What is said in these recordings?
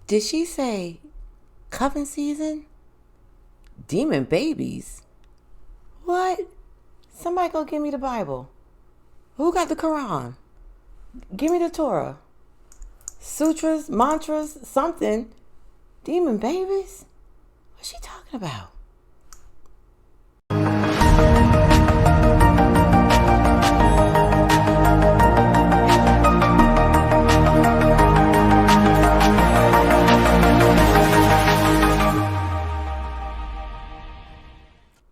Did she say cuffing season? Demon babies? What? Somebody go give me the Bible. Who got the Quran? Give me the Torah. Sutras, mantras, something. Demon babies? What's she talking about?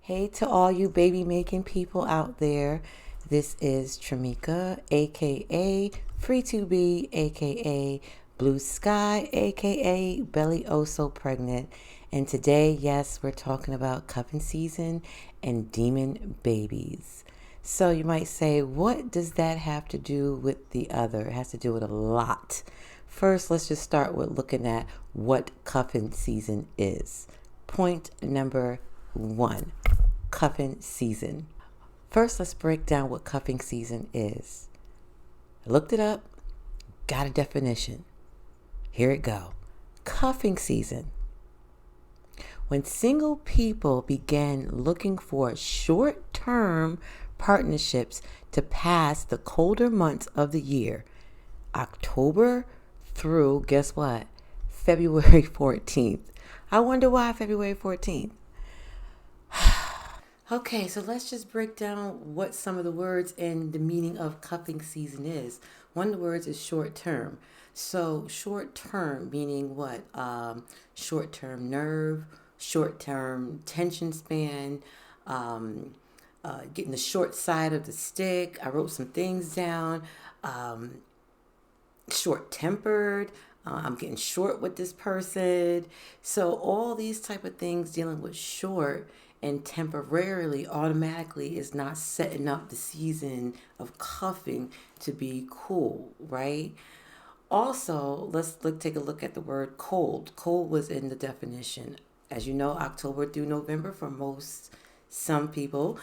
Hey to all you baby making people out there. This is Tramika, aka Free to Be, aka Blue Sky, aka Belly Oh So Pregnant. And today, yes, we're talking about cuffing season and demon babies. So you might say, what does that have to do with the other? It has to do with a lot. First, let's just start with looking at what cuffing season is. Point number 1, cuffing season. First, let's break down what cuffing season is. I looked it up, got a definition. Here it go. Cuffing season. When single people began looking for short-term partnerships to pass the colder months of the year, October through, guess what? February 14th. I wonder why February 14th. Okay, so let's just break down what some of the words and the meaning of cuffing season is. One of the words is short term. So short term meaning what? Short term nerve, short term tension span, getting the short side of the stick. I wrote some things down. Short tempered. I'm getting short with this person. So all these type of things dealing with short and temporarily automatically is not setting up the season of cuffing to be cool, right? Also, let's take a look at the word cold. Cold was in the definition. As you know, October through November for some people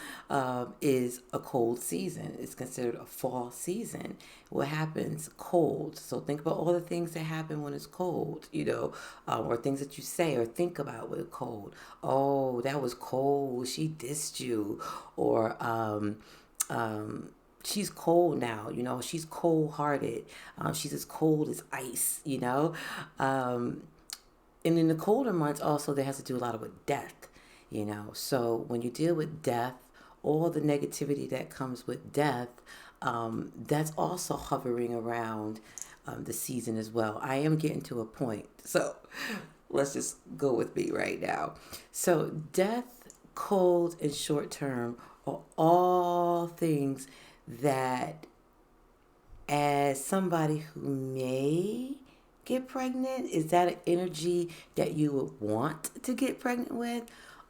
is a cold season. It's considered a fall season. What happens? Cold. So think about all the things that happen when it's cold, or things that you say or think about with cold. Oh, that was cold. She dissed you. Or she's cold now, she's cold-hearted. She's as cold as ice, And in the colder months also, there has to do a lot with death. So when you deal with death, all the negativity that comes with death, that's also hovering around the season as well. I am getting to a point, so let's just go with me right now. So death, cold, and short term are all things that, as somebody who may get pregnant, is that an energy that you would want to get pregnant with?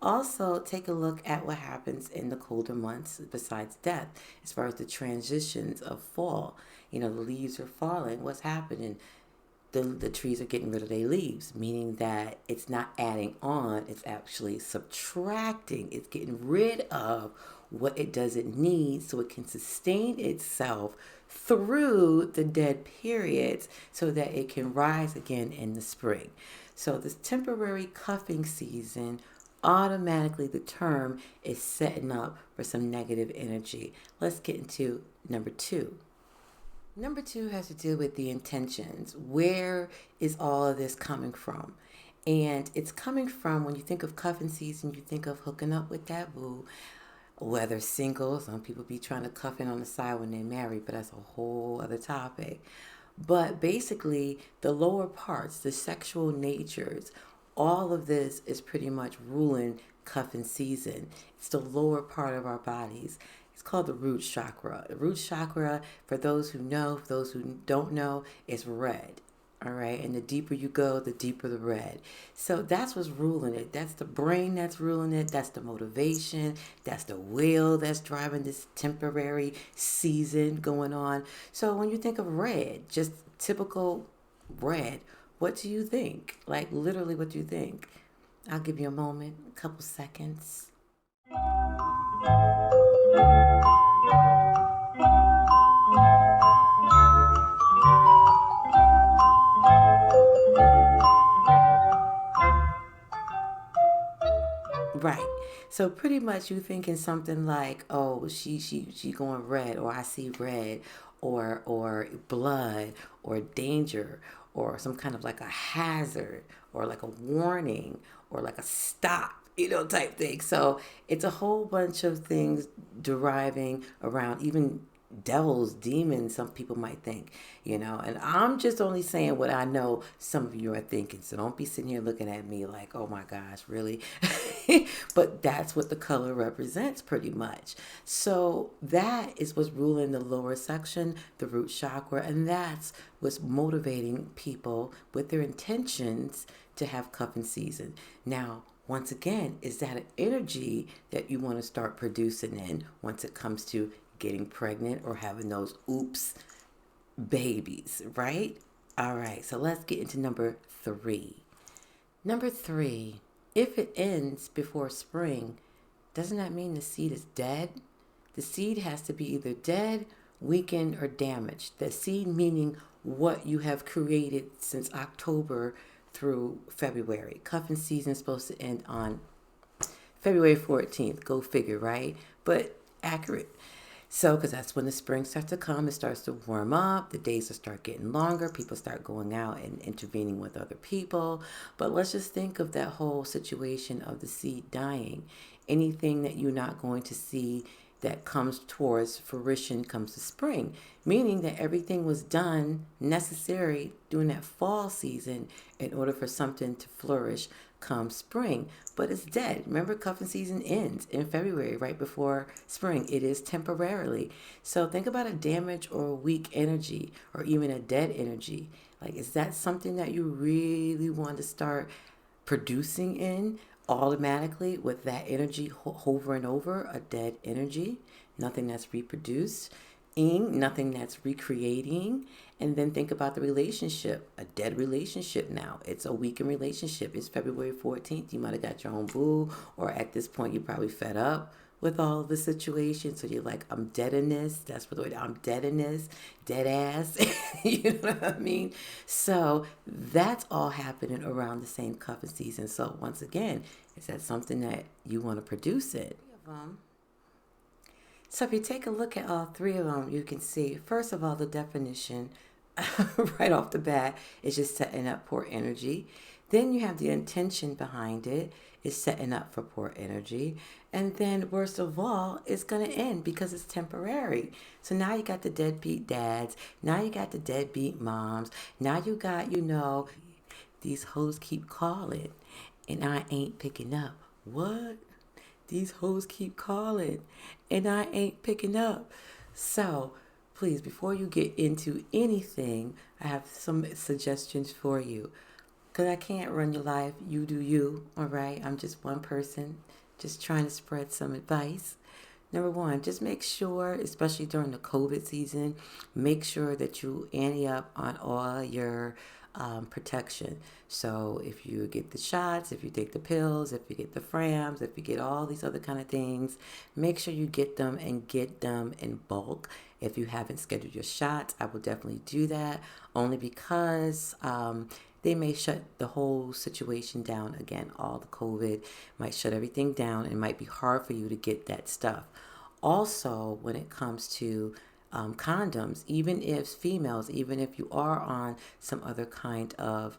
Also, take a look at what happens in the colder months besides death, as far as the transitions of fall. The leaves are falling. What's happening? The trees are getting rid of their leaves, meaning that it's not adding on, it's actually subtracting. It's getting rid of what it doesn't need so it can sustain itself through the dead periods so that it can rise again in the spring. So this temporary cuffing season, automatically the term is setting up for some negative energy. Let's get into number 2. Number 2 has to do with the intentions. Where is all of this coming from? And it's coming from, when you think of cuffing season, you think of hooking up with that boo, whether single. Some people be trying to cuff in on the side when they're married, but that's a whole other topic. But basically, the lower parts, the sexual natures, all of this is pretty much ruling cuffing season. It's the lower part of our bodies. It's called the root chakra. The root chakra, for those who know, for those who don't know, is red. All right. And the deeper you go, the deeper the red. So that's what's ruling it. That's the brain that's ruling it. That's the motivation. That's the will that's driving this temporary season going on. So when you think of red, just typical red, what do you think? Like, literally, what do you think? I'll give you a moment, a couple seconds. Right. So pretty much you thinking something like, oh, she going red, or I see red, or blood, or danger, or some kind of like a hazard, or like a warning, or like a stop, type thing. So it's a whole bunch of things deriving around even devils, demons, some people might think, and I'm just only saying what I know some of you are thinking. So don't be sitting here looking at me like, oh my gosh, really? But that's what the color represents pretty much. So that is what's ruling the lower section, the root chakra, and that's what's motivating people with their intentions to have cuffing season. Now, once again, is that an energy that you want to start producing in once it comes to getting pregnant or having those oops babies, right? All right, so let's get into number 3. Number 3, if it ends before spring, doesn't that mean the seed is dead? The seed has to be either dead, weakened, or damaged. The seed meaning what you have created since October through February. Cuffing season is supposed to end on February 14th. Go figure, right? But accurate. So, because that's when the spring starts to come, it starts to warm up, the days will start getting longer, people start going out and intervening with other people. But let's just think of that whole situation of the seed dying. Anything that you're not going to see that comes towards fruition comes to spring, meaning that everything was done necessary during that fall season in order for something to flourish come spring, but it's dead. Remember, cuffing season ends in February, right before spring. It is temporarily. So think about a damaged or a weak energy, or even a dead energy. Like, is that something that you really want to start producing in automatically with that energy hovering over a dead energy? Nothing that's reproduced, nothing that's recreating. And then think about the relationship, a dead relationship now. It's a weakened relationship. It's February 14th. You might have got your own boo, or at this point, you're probably fed up with all of the situation. So you're like, I'm dead in this. That's what the way I'm dead in this, dead ass. You know what I mean? So that's all happening around the same cuffing season. So once again, is that something that you want to produce it? So if you take a look at all 3 of them, you can see, first of all, the definition right off the bat is just setting up poor energy. Then you have the intention behind it is setting up for poor energy. And then worst of all, it's going to end because it's temporary. So now you got the deadbeat dads. Now you got the deadbeat moms. Now you got, these hoes keep calling and I ain't picking up. What? These hoes keep calling and I ain't picking up. So please, before you get into anything, I have some suggestions for you. Because I can't run your life. You do you, all right? I'm just one person, just trying to spread some advice. Number 1, just make sure, especially during the COVID season, make sure that you ante up on all your protection. So if you get the shots, if you take the pills, if you get the frams, if you get all these other kind of things, make sure you get them and get them in bulk. If you haven't scheduled your shots, I will definitely do that, only because they may shut the whole situation down again. All the COVID might shut everything down, and it might be hard for you to get that stuff. Also, when it comes to condoms, even if you are on some other kind of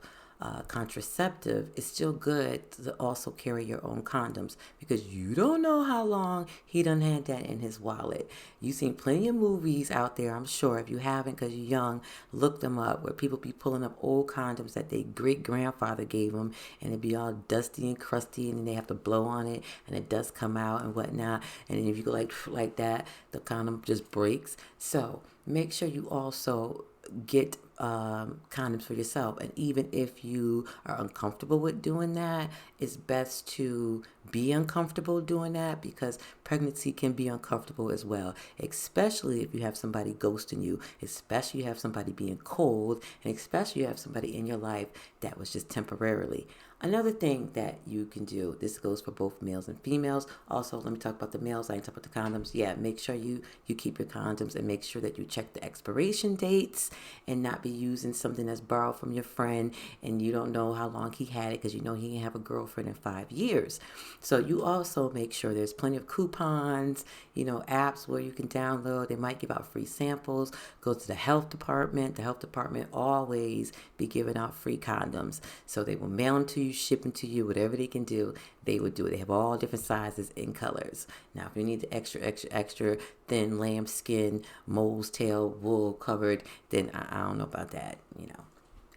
contraceptive, it's still good to also carry your own condoms, because you don't know how long he done had that in his wallet. You've seen plenty of movies out there, I'm sure. If you haven't, because you're young, look them up, where people be pulling up old condoms that their great grandfather gave them, and it be all dusty and crusty, and then they have to blow on it and it does come out and whatnot. And then if you go like that, the condom just breaks. So make sure you also get condoms for yourself. And even if you are uncomfortable with doing that, it's best to be uncomfortable doing that, because pregnancy can be uncomfortable as well, especially if you have somebody ghosting you, especially you have somebody being cold, and especially you have somebody in your life that was just temporarily. Another thing that you can do, this goes for both males and females. Also, let me talk about the males. I ain't talk about the condoms. Yeah, make sure you keep your condoms and make sure that you check the expiration dates and not be using something that's borrowed from your friend and you don't know how long he had it because you know he didn't have a girlfriend in 5 years. So you also make sure there's plenty of coupons, apps where you can download. They might give out free samples. Go to the health department. The health department always be giving out free condoms. So they will mail them to you, ship them to you, whatever they can do, they would do it. They have all different sizes and colors. Now, if you need the extra thin lamb skin, mole's tail, wool covered, then I don't know about that.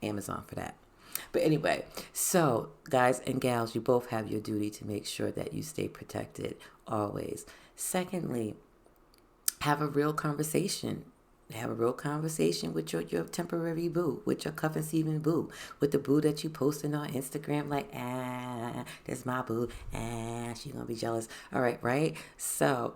Amazon for that. But anyway, so guys and gals, you both have your duty to make sure that you stay protected always. Secondly, have a real conversation. Have a real conversation with your temporary boo, with your cuffing season boo, with the boo that you posting on Instagram like, that's my boo, she gonna be jealous. All right? So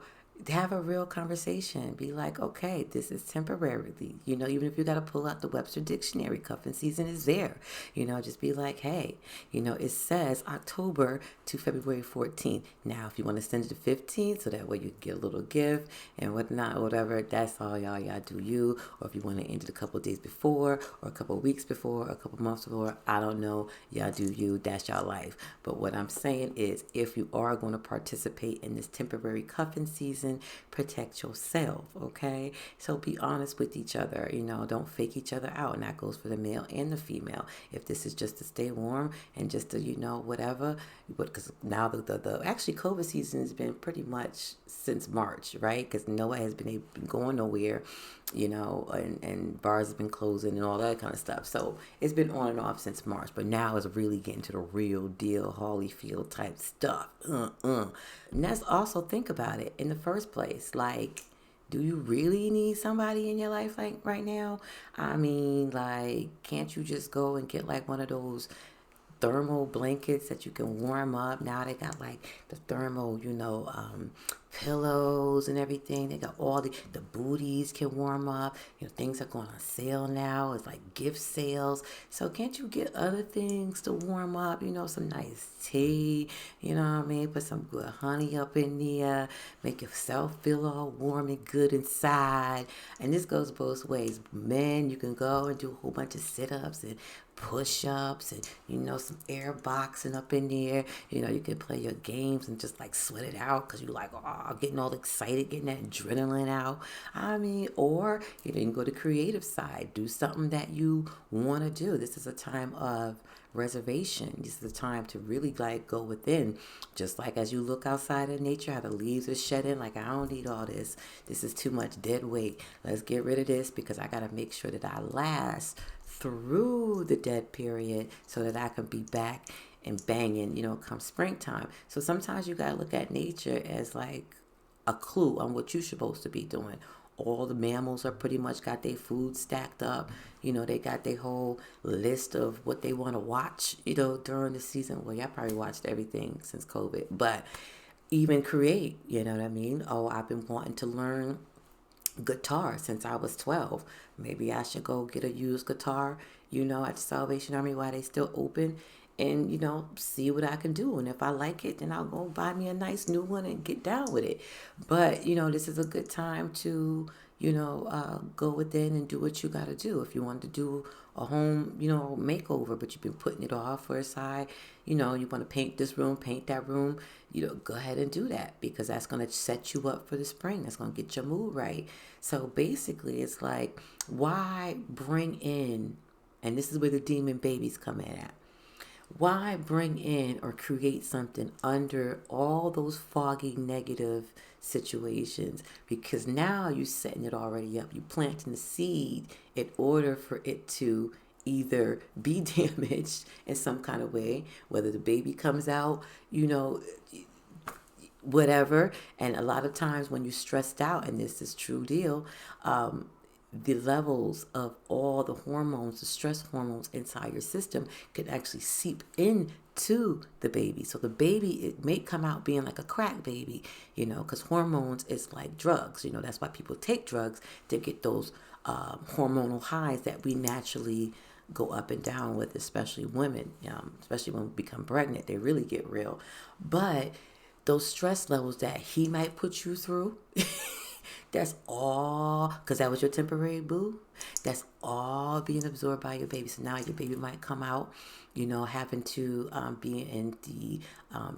have a real conversation. Be like, okay, this is temporarily. Even if you got to pull out the Webster Dictionary, cuffing season is there. Just be like, hey, it says October to February 14th. Now, if you want to send it to 15th, so that way you get a little gift and whatnot, or whatever, that's all y'all do you. Or if you want to end it a couple of days before, or a couple of weeks before, or a couple of months before, I don't know, y'all do you. That's y'all life. But what I'm saying is, if you are going to participate in this temporary cuffing season, protect yourself, okay? So be honest with each other, don't fake each other out. And that goes for the male and the female. If this is just to stay warm and just to, whatever, because now the actually COVID season has been pretty much since March, right? Because Noah has been going nowhere, and bars have been closing and all that kind of stuff. So it's been on and off since March, but now it's really getting to the real deal, Holyfield type stuff. And that's also, think about it in the first place. Like, do you really need somebody in your life like right now? I mean, like, can't you just go and get like one of those thermal blankets that you can warm up? Now they got like the thermal, pillows and everything. They got all the booties can warm up. Things are going on sale now. It's like gift sales. So can't you get other things to warm up? Some nice tea, what I mean? Put some good honey up in there. Make yourself feel all warm and good inside. And this goes both ways. Men, you can go and do a whole bunch of sit-ups and push-ups and some air boxing up in there. You can play your games and just like sweat it out because you're like, getting all excited, getting that adrenaline out. I mean, or you can go to creative side, do something that you want to do. This is a time of reservation. This is a time to really like go within. Just like as you look outside in nature, how the leaves are shedding, like, I don't need all this. This is too much dead weight. Let's get rid of this because I got to make sure that I last through the dead period so that I can be back and banging, come springtime. So sometimes you got to look at nature as like a clue on what you're supposed to be doing. All the mammals are pretty much got their food stacked up. They got their whole list of what they want to watch, during the season. Well, y'all probably watched everything since COVID, but even create, you know what I mean? Oh, I've been wanting to learn guitar since I was 12. Maybe I should go get a used guitar, at the Salvation Army while they still open and, see what I can do. And if I like it, then I'll go buy me a nice new one and get down with it. But, this is a good time to, go within and do what you got to do. If you want to do a home, makeover, but you've been putting it off for a side, you want to paint this room, paint that room, go ahead and do that because that's going to set you up for the spring. That's going to get your mood right. So basically it's like, why bring in, and this is where the demon babies come in at. Why bring in or create something under all those foggy negative situations? Because now you're setting it already up. You're planting the seed in order for it to either be damaged in some kind of way, whether the baby comes out, whatever. And a lot of times when you're stressed out, and this is true deal, the levels of all the hormones, the stress hormones inside your system can actually seep into the baby. So the baby, it may come out being like a crack baby, because hormones is like drugs. That's why people take drugs to get those hormonal highs that we naturally go up and down with, especially women, especially when we become pregnant. They really get real. But those stress levels that he might put you through, that's all, because that was your temporary boo. That's all being absorbed by your baby. So now your baby might come out, having to be in the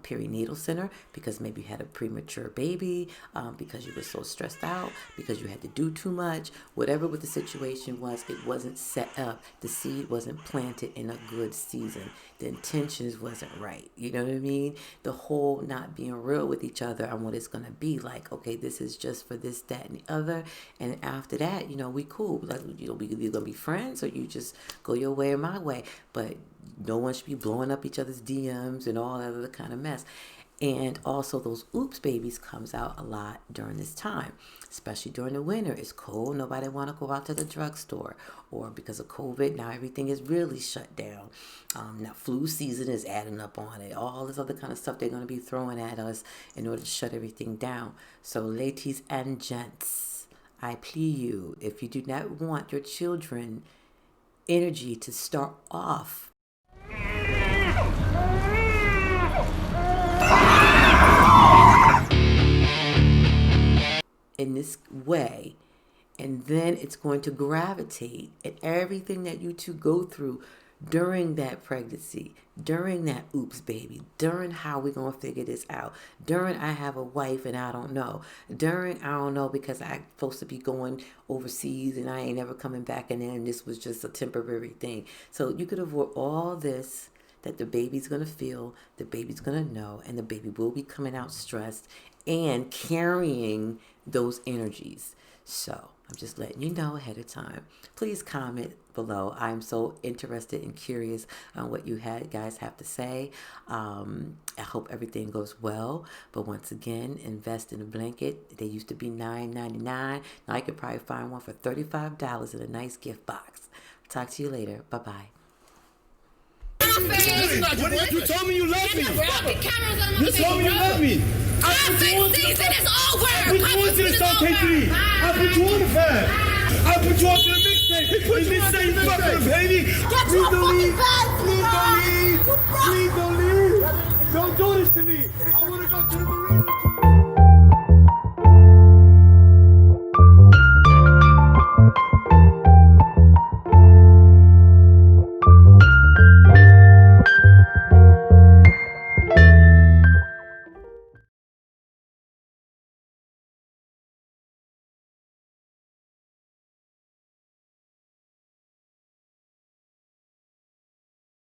perinatal center because maybe you had a premature baby, because you were so stressed out, because you had to do too much. Whatever what the situation was, it wasn't set up. The seed wasn't planted in a good season. The intentions wasn't right. You know what I mean? The whole not being real with each other on what it's going to be like. Okay, this is just for this, that, and the other. And after that, we cool. Like, we either going to be friends or you just go your way or my way. But no one should be blowing up each other's DMs and all that other kind of mess. And also those oops babies comes out a lot during this time, especially during the winter. It's cold. Nobody want to go out to the drugstore, or because of COVID, now everything is really shut down. Now flu season is adding up on it. All this other kind of stuff they're going to be throwing at us in order to shut everything down. So ladies and gents, I plead you, if you do not want your children energy to start off in this way, and then it's going to gravitate, and everything that you two go through during that pregnancy, during that oops baby, during how we gonna figure this out, during I have a wife and I don't know, during I don't know because I'm supposed to be going overseas and I ain't ever coming back, and then this was just a temporary thing. So you could avoid all this that the baby's gonna feel, the baby's gonna know, and the baby will be coming out stressed and carrying those energies. So I'm just letting you know ahead of time. Please comment below. I'm so interested and curious on what you guys have to say. I hope everything goes well. But once again, invest in a blanket. They used to be $9.99. Now I could probably find one for $35 in a nice gift box. Talk to you later. Bye-bye. You told me you love me. You told me you love me. Cuffin season is over. I put you into the Consultation 3. I put you on the pad. I put you up to the mixtape. He put you on the fucking baby. Please don't leave. Please don't leave. Please don't leave. Don't do this to me. I want to go to the marina.